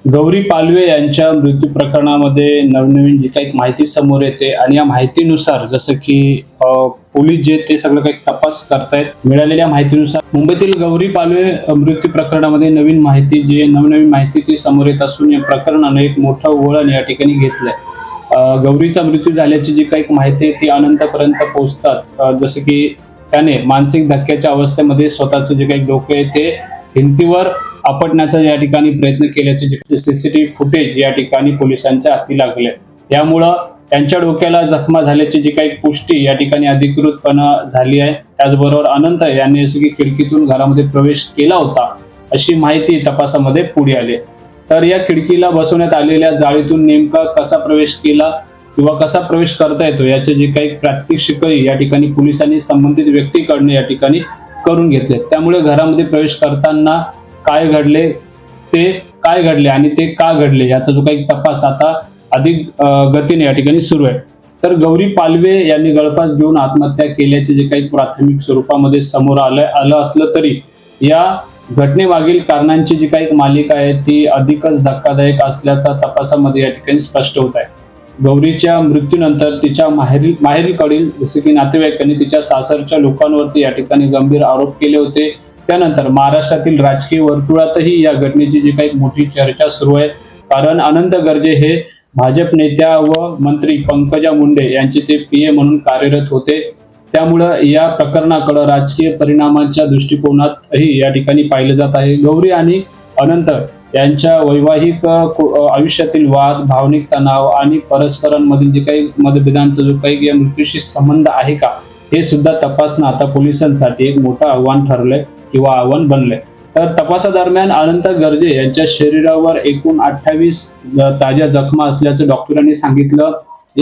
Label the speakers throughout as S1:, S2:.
S1: गौरी पालवे यांच्या मृत्यू प्रकरणामध्ये नवनवीन जी काही माहिती समोर येते आणि या माहितीनुसार जसं की पोलीस जे ते सगळं काही तपास करतायत. मिळालेल्या माहितीनुसार मुंबईतील गौरी पालवे मृत्यू प्रकरणामध्ये नवनवीन माहिती ती समोर येत असून या प्रकरणाने एक मोठं वळण या ठिकाणी घेतलंय. गौरीचा मृत्यू झाल्याची जी काही माहिती आहे ती अनंतपर्यंत पोहोचतात. जसं की त्याने मानसिक धक्क्याच्या अवस्थेमध्ये स्वतःचं जे काही डोकं आहे ते भिंतीवर आपटण्याचा या ठिकाणी प्रयत्न केल्याचे जे सीसीटीव्ही फुटेज या ठिकाणी पोलिसांच्या हाती लागले. यामुळं त्यांच्या डोक्याला जखमा झाल्याची जी काही पुष्टी या ठिकाणी अधिकृतपणे झाली आहे. त्याचबरोबर अनंत यांनी जसं की खिडकीतून घरामध्ये प्रवेश केला होता अशी माहिती तपासामध्ये पुढे आली. तर या खिडकीला बसवण्यात आलेल्या जाळीतून नेमका कसा प्रवेश केला किंवा कसा प्रवेश करता येतो याचे जे काही प्रात्यक्षिकही या ठिकाणी पोलिसांनी संबंधित व्यक्तीकडून या ठिकाणी करून घेतले. त्यामुळे घरामध्ये प्रवेश करताना काय घडले आणि ते का घडले याचा जो काही तपास आता अधिक गतीने या ठिकाणी सुरू आहे. तर गौरी पालवे यांनी गळफास घेऊन आत्महत्या केल्याचे जे काही प्राथमिक स्वरूपामध्ये समोर आलं असलं तरी या घटनेमागील कारणांची जी काही मालिका आहे ती अधिकच धक्कादायक असल्याचा तपासामध्ये या ठिकाणी स्पष्ट होत आहे. गौरीच्या मृत्यूनंतर तिच्या माहेरीकडील जसे की नातेवाईकांनी तिच्या सासरच्या लोकांवरती या ठिकाणी गंभीर आरोप केले होते. त्यानंतर महाराष्ट्रातील राजकीय वर्तुळातही या घटनेची जी काही मोठी चर्चा सुरू आहे. कारण अनंत गर्जे हे भाजप नेत्या व मंत्री पंकजा मुंडे यांचे ते पीए म्हणून कार्यरत होते. त्यामुळं या प्रकरणाकडे राजकीय परिणामाच्या दृष्टिकोनातही या ठिकाणी पाहिलं जात आहे. गौरी आणि अनंत यांच्या वैवाहिक आयुष्यातील वाद, भावनिक तणाव आणि परस्परांमधील जे काही मतभेदांचा जो काही या मृत्यूशी संबंध आहे का हे सुद्धा तपासणं आता पोलिसांसाठी एक मोठं आव्हान ठरलंय किंवा आव्हान बनलंय. तर तपासादरम्यान अनंत गर्जे यांच्या शरीरावर एकूण 28 ताज्या जखमा असल्याचं डॉक्टरांनी सांगितलं.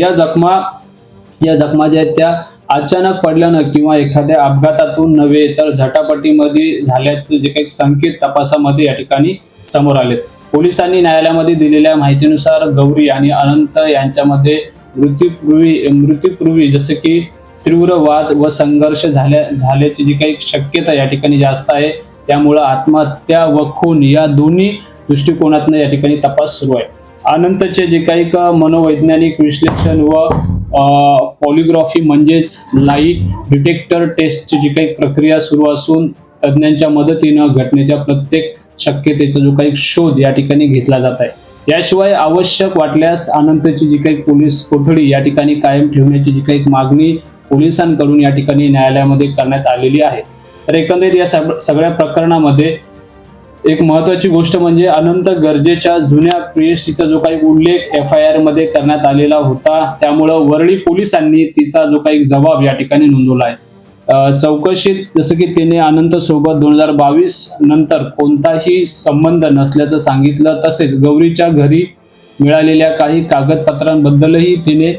S1: या जखमा ज्या आहेत त्या अचानक पडल्यानं किंवा एखाद्या अपघातातून नव्हे तर झटापटीमध्ये झाल्याचे जे काही संकेत तपासामध्ये या ठिकाणी समोर आलेत. पोलिसांनी न्यायालयामध्ये दिलेल्या माहितीनुसार गौरी आणि अनंत यांच्यामध्ये मृत्यूपूर्वी जसे की तीव्र वाद व संघर्ष झाल्याची जी काही शक्यता या ठिकाणी जास्त आहे. त्यामुळे आत्महत्या व खून या दोन्ही दृष्टिकोनातून या ठिकाणी तपास सुरू आहे. अनंतचे जे काही मनोवैज्ञानिक विश्लेषण व पॉलिग्राफी म्हणजेच लाई डिटेक्टर टेस्टची जी काही प्रक्रिया सुरू असून तज्ज्ञांच्या मदतीनं घटनेच्या प्रत्येक शक्यतेचा जो काही शोध या ठिकाणी घेतला जात आहे. याशिवाय आवश्यक वाटल्यास अनंतची जी काही पोलीस कोठडी या ठिकाणी कायम ठेवण्याची जी काही मागणी पोलिसांकडून या ठिकाणी न्यायालयामध्ये करण्यात आलेली आहे. तर एकंदरीत या सगळ्या प्रकरणामध्ये एक महत्वाची गोष्ट म्हणजे अनंत गर्जेच्या जुन्या प्रेयसीचा जो काही उल्लेख FIR मध्ये करण्यात आलेला होता. त्यामुळं वरळी पोलिसांनी तिचा जो काही जबाब या ठिकाणी नोंदवला आहे. चौकशीत जसं की तिने अनंत सोबत 2022 नंतर कोणताही संबंध नसल्याचं सांगितलं. तसेच गौरीच्या घरी मिळालेल्या काही कागदपत्रांबद्दलही तिने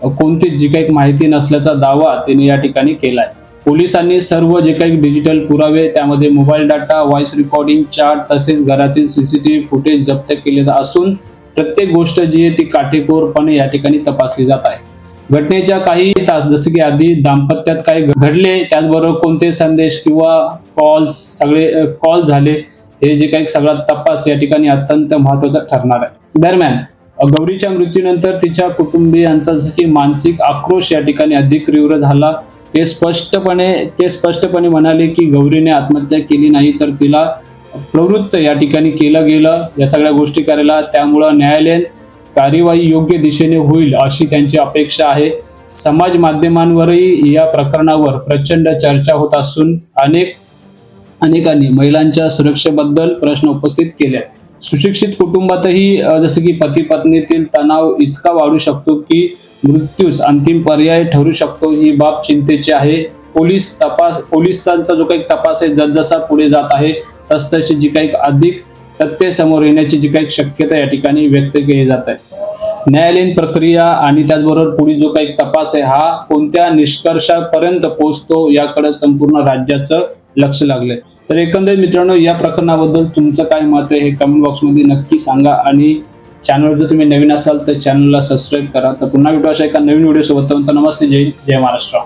S1: कोणतीच जी काही माहिती नसल्याचा दावा तिने या ठिकाणी केलाय. पोलिसांनी सर्व जे काही डिजिटल पुरावे त्यामध्ये mobile data, voice recording, chart तसेच घरातील सीसीटीव्ही फुटेज जप्त केले असून प्रत्येक गोष्ट जी आहे ती काटेकोरपणे या ठिकाणी तपासली जात आहे. घटनेच्या काही तास जसे की आधी दाम्पत्यात काय घडले, त्याचबरोबर कोणते संदेश किंवा कॉल झाले हे जे काही सगळा तपास या ठिकाणी अत्यंत महत्त्वाचा ठरणार आहे. दरम्यान गौरीच्या मृत्यूनंतर तिच्या कुटुंबियांचा जसे की मानसिक आक्रोश या ठिकाणी अधिक तीव्र झाला. ते स्पष्टपणे म्हणाले की गौरीने आत्महत्या केली नाही तर तिला प्रवृत्त या ठिकाणी केलं गेलं या सगळ्या गोष्टी करायला. त्यामुळं न्यायालयीन कार्यवाही योग्य दिशेने होईल अशी त्यांची अपेक्षा आहे. समाज माध्यमांवरही या प्रकरणावर प्रचंड चर्चा होत असून अनेकांनी महिलांच्या सुरक्षेबद्दल प्रश्न उपस्थित केले. सुशिक्षित कुटुंबातही जसे की पती पत्नीतील तणाव इतका वाढू शकतो की मृत्यूच अंतिम पर्याय ठरू शकतो. ही बाब चिंतेची आहे. पोलिसांचा जो काही तपास आहे जसजसा पुढे जात आहे तसतशी जी काही अधिक तथ्य समोर येण्याची जी काही शक्यता या ठिकाणी व्यक्त केली जात आहे. न्यायालयीन प्रक्रिया आणि त्याचबरोबर पुढील जो काही तपास आहे हा कोणत्या निष्कर्षापर्यंत पोहोचतो याकडे संपूर्ण राज्याचं लक्ष लागले. तर एकंदरीत मित्रांनो या प्रकरणाबद्दल तुमचं काय मत आहे हे कमेंट बॉक्समध्ये नक्की सांगा आणि चॅनलवर जर तुम्ही नवीन असाल तर चॅनलला सबस्क्राईब करा. तर पुन्हा भेटू अशा एका नवीन व्हिडिओ सोबत. नमस्ते. जय महाराष्ट्र.